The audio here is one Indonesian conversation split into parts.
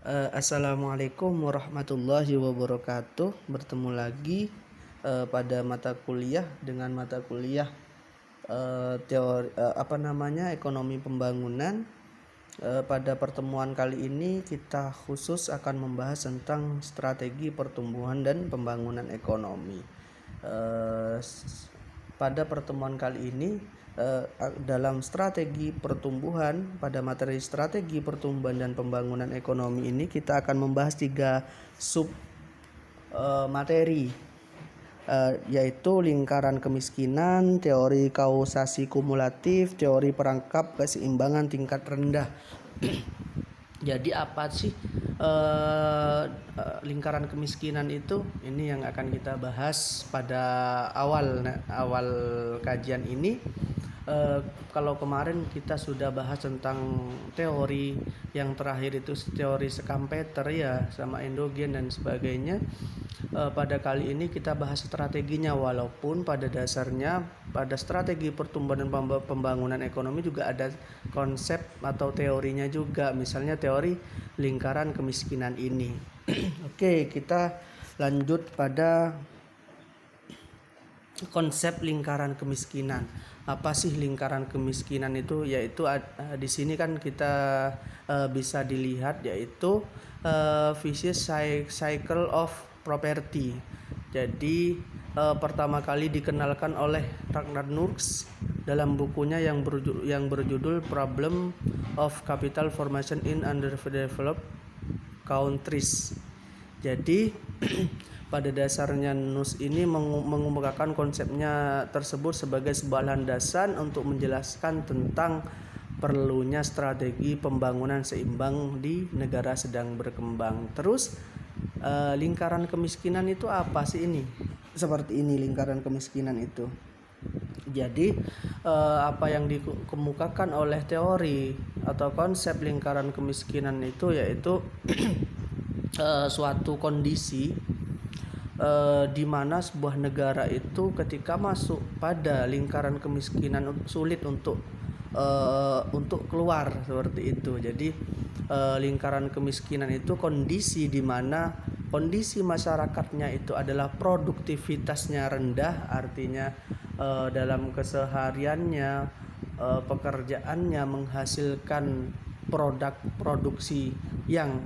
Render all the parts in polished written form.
Assalamualaikum warahmatullahi wabarakatuh. Bertemu lagi pada mata kuliah dengan mata kuliah teori ekonomi pembangunan. Pada pertemuan kali ini kita khusus akan membahas tentang strategi pertumbuhan dan pembangunan ekonomi. Pada pertemuan kali ini dalam strategi pertumbuhan, pada materi strategi pertumbuhan dan pembangunan ekonomi ini kita akan membahas 3 sub materi, yaitu lingkaran kemiskinan, teori kausasi kumulatif, teori perangkap keseimbangan tingkat rendah. Jadi apa sih lingkaran kemiskinan itu? Ini yang akan kita bahas pada awal kajian ini. Kalau kemarin kita sudah bahas tentang teori, yang terakhir itu teori Schumpeter ya, sama endogen dan sebagainya. Pada kali ini kita bahas strateginya, walaupun pada dasarnya pada strategi pertumbuhan dan pembangunan ekonomi juga ada konsep atau teorinya juga, misalnya teori lingkaran kemiskinan ini. Oke, kita lanjut pada konsep lingkaran kemiskinan. Apa sih lingkaran kemiskinan itu? Yaitu di sini kan kita bisa dilihat, yaitu vicious cycle of property. Jadi pertama kali dikenalkan oleh Ragnar Nurks dalam bukunya yang berjudul Problem of Capital Formation in Underdeveloped Countries. Jadi pada dasarnya Nus ini mengemukakan konsepnya tersebut sebagai sebuah landasan untuk menjelaskan tentang perlunya strategi pembangunan seimbang di negara sedang berkembang. Terus lingkaran kemiskinan itu apa sih ini? Seperti ini lingkaran kemiskinan itu. Jadi apa yang dikemukakan oleh teori atau konsep lingkaran kemiskinan itu yaitu suatu kondisi di mana sebuah negara itu ketika masuk pada lingkaran kemiskinan sulit untuk keluar, seperti itu. Jadi lingkaran kemiskinan itu kondisi di mana kondisi masyarakatnya itu adalah produktivitasnya rendah, artinya dalam kesehariannya pekerjaannya menghasilkan produksi yang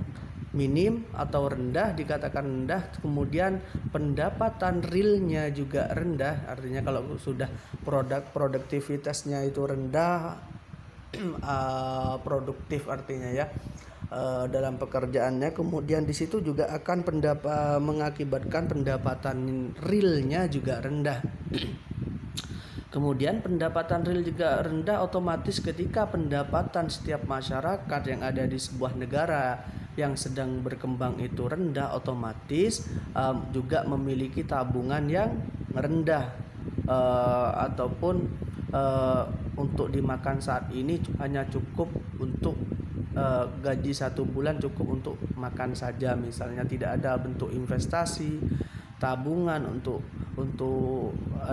minim atau rendah, dikatakan rendah. Kemudian pendapatan realnya juga rendah, artinya kalau sudah produktivitasnya itu rendah, produktif artinya ya dalam pekerjaannya, kemudian di situ juga akan mengakibatkan pendapatan realnya juga rendah. Kemudian pendapatan real juga rendah, otomatis ketika pendapatan setiap masyarakat yang ada di sebuah negara yang sedang berkembang itu rendah, otomatis juga memiliki tabungan yang rendah, ataupun untuk dimakan saat ini hanya cukup untuk gaji 1 bulan, cukup untuk makan saja, misalnya tidak ada bentuk investasi, tabungan untuk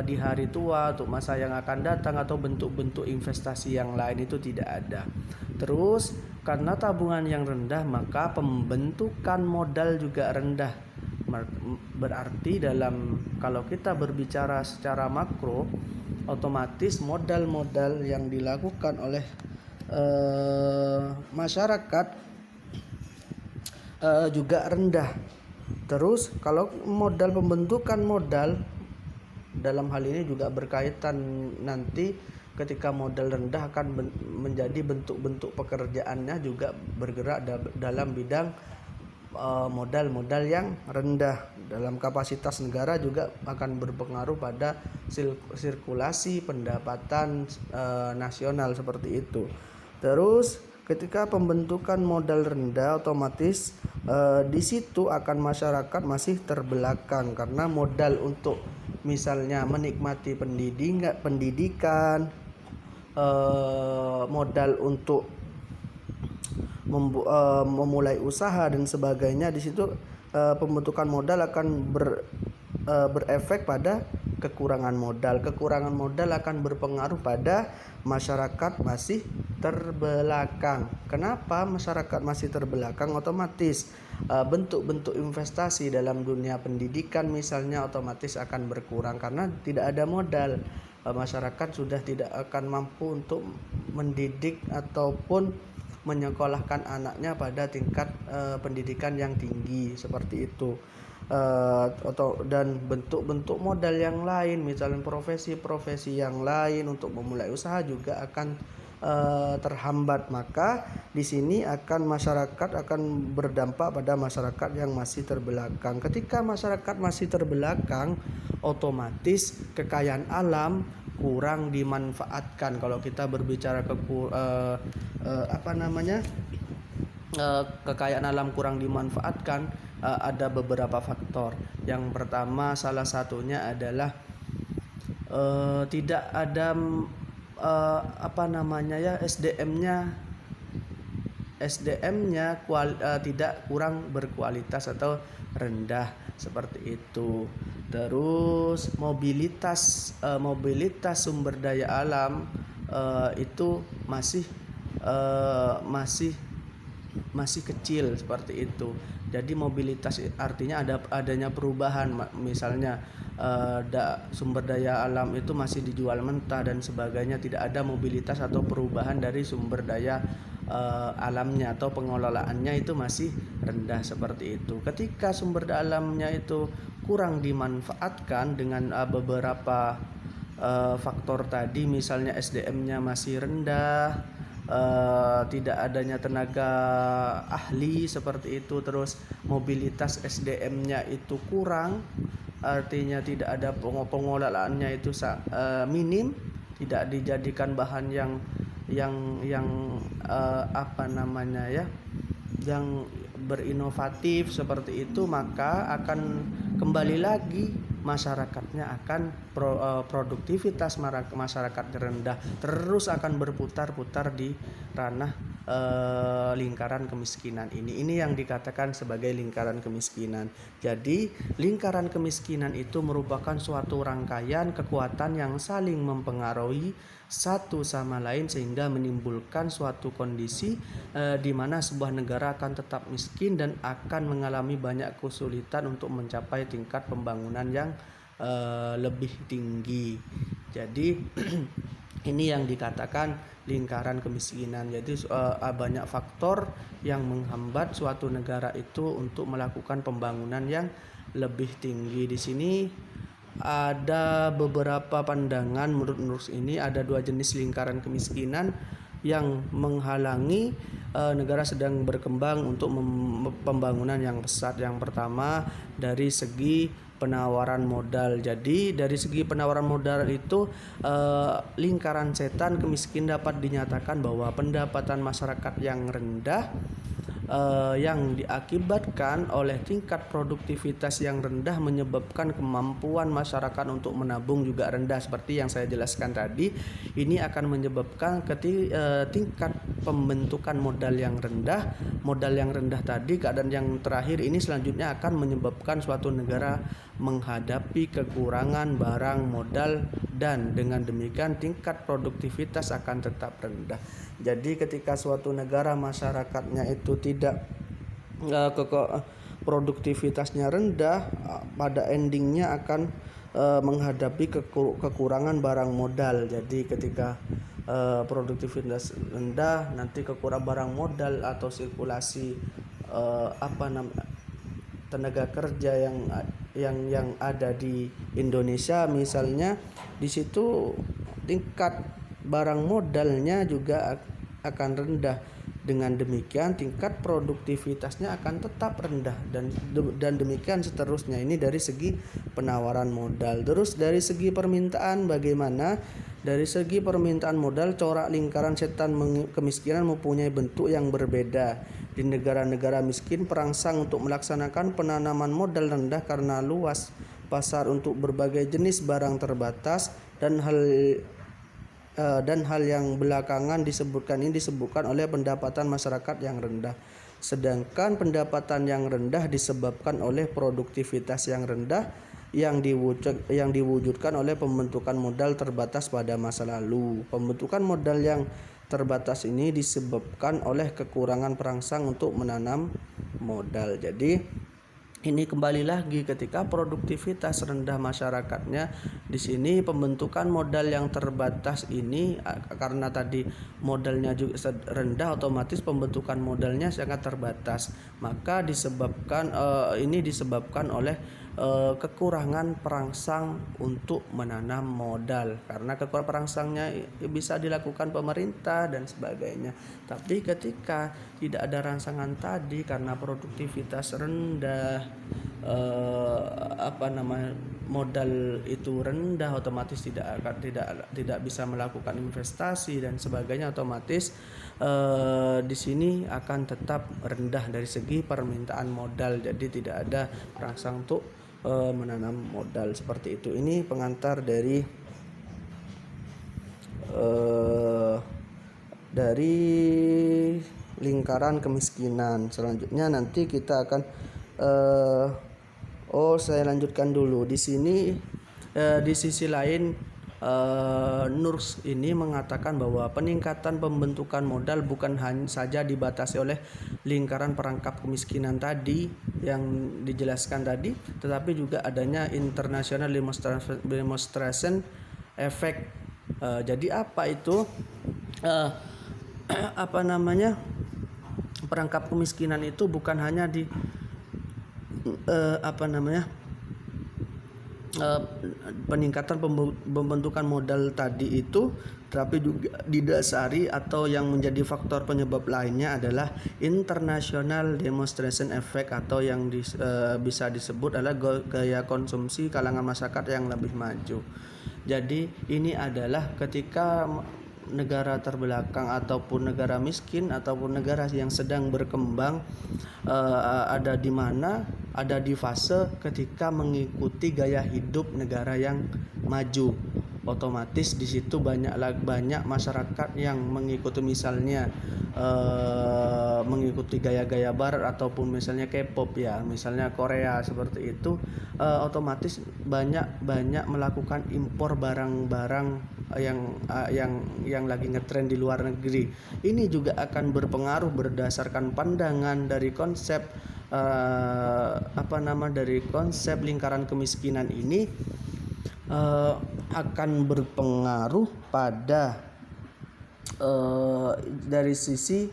di hari tua, untuk masa yang akan datang, atau bentuk-bentuk investasi yang lain itu tidak ada. Terus karena tabungan yang rendah, maka pembentukan modal juga rendah. Berarti kalau kita berbicara secara makro, otomatis modal-modal yang dilakukan oleh masyarakat juga rendah. Terus kalau pembentukan modal dalam hal ini juga berkaitan nanti ketika modal rendah akan menjadi bentuk-bentuk pekerjaannya juga bergerak dalam bidang modal-modal yang rendah. Dalam kapasitas negara juga akan berpengaruh pada sirkulasi pendapatan nasional, seperti itu. Terus ketika pembentukan modal rendah, otomatis di situ akan masyarakat masih terbelakang, karena modal untuk misalnya menikmati pendidikan, modal untuk memulai usaha dan sebagainya, di situ pembentukan modal akan berefek pada kekurangan modal. Kekurangan modal akan berpengaruh pada masyarakat masih terbelakang. Kenapa masyarakat masih terbelakang? Otomatis bentuk-bentuk investasi dalam dunia pendidikan misalnya otomatis akan berkurang karena tidak ada modal. Masyarakat sudah tidak akan mampu untuk mendidik ataupun menyekolahkan anaknya pada tingkat pendidikan yang tinggi seperti itu. Dan bentuk-bentuk modal yang lain, misalnya profesi-profesi yang lain untuk memulai usaha juga akan terhambat. Maka di sini masyarakat akan berdampak pada masyarakat yang masih terbelakang. Ketika masyarakat masih terbelakang, otomatis kekayaan alam kurang dimanfaatkan. Kalau kita berbicara kekayaan alam kurang dimanfaatkan, ada beberapa faktor. Yang pertama, salah satunya adalah tidak ada SDM-nya tidak kurang berkualitas atau rendah seperti itu. Terus mobilitas sumber daya alam itu masih kecil seperti itu. Jadi mobilitas artinya adanya perubahan, misalnya sumber daya alam itu masih dijual mentah dan sebagainya, tidak ada mobilitas atau perubahan dari sumber daya alamnya atau pengelolaannya itu masih rendah seperti itu. Ketika sumber daya alamnya itu kurang dimanfaatkan dengan beberapa faktor tadi, misalnya SDM-nya masih rendah, tidak adanya tenaga ahli seperti itu, terus mobilitas SDM-nya itu kurang, artinya tidak ada pengelolaannya itu minim, tidak dijadikan bahan yang berinovatif seperti itu, maka akan kembali lagi masyarakatnya akan produktivitas masyarakat rendah, terus akan berputar-putar di ranah lingkaran kemiskinan ini yang dikatakan sebagai lingkaran kemiskinan. Jadi lingkaran kemiskinan itu merupakan suatu rangkaian kekuatan yang saling mempengaruhi satu sama lain sehingga menimbulkan suatu kondisi di mana sebuah negara akan tetap miskin dan akan mengalami banyak kesulitan untuk mencapai tingkat pembangunan yang lebih tinggi. Jadi ini yang dikatakan lingkaran kemiskinan. Jadi banyak faktor yang menghambat suatu negara itu untuk melakukan pembangunan yang lebih tinggi. Di sini ada beberapa pandangan. Menurut ini ada dua jenis lingkaran kemiskinan yang menghalangi negara sedang berkembang untuk pembangunan yang pesat. Yang pertama dari segi penawaran modal. Jadi dari segi penawaran modal itu lingkaran setan kemiskinan dapat dinyatakan bahwa pendapatan masyarakat yang rendah yang diakibatkan oleh tingkat produktivitas yang rendah menyebabkan kemampuan masyarakat untuk menabung juga rendah. Seperti yang saya jelaskan tadi, ini akan menyebabkan tingkat pembentukan modal yang rendah. Modal yang rendah tadi, keadaan yang terakhir ini selanjutnya akan menyebabkan suatu negara menghadapi kekurangan barang modal dan dengan demikian tingkat produktivitas akan tetap rendah. Jadi ketika suatu negara masyarakatnya itu tidak produktivitasnya rendah, pada endingnya akan menghadapi kekurangan barang modal. Jadi ketika produktivitas rendah, nanti kekurangan barang modal atau sirkulasi tenaga kerja yang ada di Indonesia misalnya, di situ tingkat barang modalnya juga akan rendah. Dengan demikian tingkat produktivitasnya akan tetap rendah dan demikian seterusnya. Ini dari segi penawaran modal. Terus dari segi permintaan bagaimana? Dari segi permintaan modal, corak lingkaran setan kemiskinan mempunyai bentuk yang berbeda. Di negara-negara miskin perangsang untuk melaksanakan penanaman modal rendah karena luas pasar untuk berbagai jenis barang terbatas dan hal yang belakangan disebutkan oleh pendapatan masyarakat yang rendah. Sedangkan pendapatan yang rendah disebabkan oleh produktivitas yang rendah yang diwujudkan oleh pembentukan modal terbatas pada masa lalu. Pembentukan modal yang terbatas ini disebabkan oleh kekurangan perangsang untuk menanam modal. Jadi ini kembali lagi ketika produktivitas rendah masyarakatnya, di sini pembentukan modal yang terbatas ini karena tadi modalnya juga rendah, otomatis pembentukan modalnya sangat terbatas. Maka ini disebabkan oleh kekurangan perangsang untuk menanam modal, karena kekurangan perangsangnya bisa dilakukan pemerintah dan sebagainya. Tapi ketika tidak ada rangsangan tadi karena produktivitas rendah, modal itu rendah, otomatis tidak bisa melakukan investasi dan sebagainya, otomatis di sini akan tetap rendah dari segi permintaan modal. Jadi tidak ada perangsang untuk menanam modal seperti itu. Ini pengantar dari lingkaran kemiskinan. Selanjutnya nanti kita akan saya lanjutkan dulu di sini. Di sisi lain, Nurs ini mengatakan bahwa peningkatan pembentukan modal bukan hanya saja dibatasi oleh lingkaran perangkap kemiskinan tadi yang dijelaskan tadi, tetapi juga adanya international demonstration effect. Jadi apa itu? Perangkap kemiskinan itu bukan hanya di peningkatan pembentukan modal tadi itu, tapi juga didasari atau yang menjadi faktor penyebab lainnya adalah international demonstration effect, atau yang bisa disebut adalah gaya konsumsi kalangan masyarakat yang lebih maju. Jadi ini adalah ketika negara terbelakang ataupun negara miskin ataupun negara yang sedang berkembang ada di fase ketika mengikuti gaya hidup negara yang maju. Otomatis di situ banyak masyarakat yang mengikuti, misalnya mengikuti gaya-gaya barat ataupun misalnya K-pop ya, misalnya Korea seperti itu. Otomatis banyak melakukan impor barang-barang yang lagi ngetren di luar negeri. Ini juga akan berpengaruh berdasarkan pandangan dari konsep dari konsep lingkaran kemiskinan ini, akan berpengaruh pada dari sisi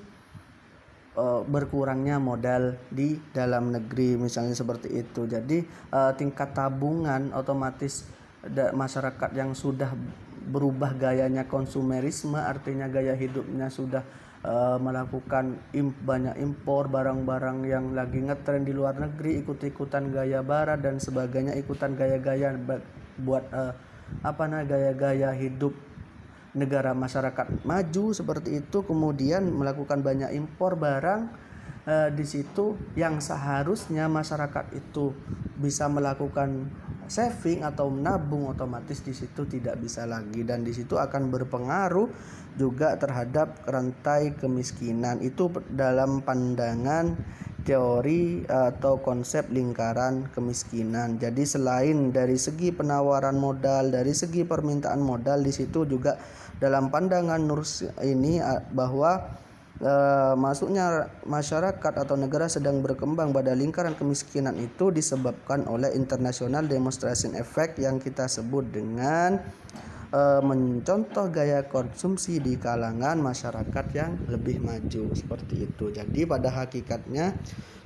berkurangnya modal di dalam negeri, misalnya seperti itu. Jadi tingkat tabungan, otomatis masyarakat yang sudah berubah gayanya konsumerisme, artinya gaya hidupnya sudah melakukan banyak impor barang-barang yang lagi ngetren di luar negeri, ikut-ikutan gaya barat dan sebagainya, ikutan gaya-gaya buat gaya-gaya hidup negara masyarakat maju seperti itu, kemudian melakukan banyak impor barang. Di situ yang seharusnya masyarakat itu bisa melakukan saving atau menabung, otomatis di situ tidak bisa lagi, dan di situ akan berpengaruh juga terhadap rantai kemiskinan. Itu dalam pandangan teori atau konsep lingkaran kemiskinan. Jadi selain dari segi penawaran modal, dari segi permintaan modal, di situ juga dalam pandangan Nurs ini bahwa masuknya masyarakat atau negara sedang berkembang pada lingkaran kemiskinan itu disebabkan oleh international demonstration effect yang kita sebut dengan mencontoh gaya konsumsi di kalangan masyarakat yang lebih maju seperti itu. Jadi pada hakikatnya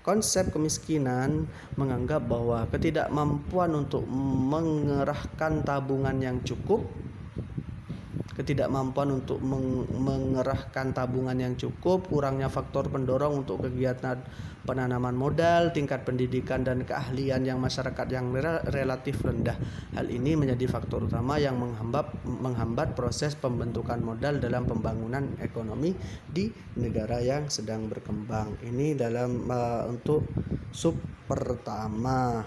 konsep kemiskinan menganggap bahwa ketidakmampuan untuk mengerahkan tabungan yang cukup, kurangnya faktor pendorong untuk kegiatan penanaman modal, tingkat pendidikan dan keahlian yang masyarakat yang relatif rendah. Hal ini menjadi faktor utama yang menghambat proses pembentukan modal dalam pembangunan ekonomi di negara yang sedang berkembang. Ini dalam untuk sub pertama.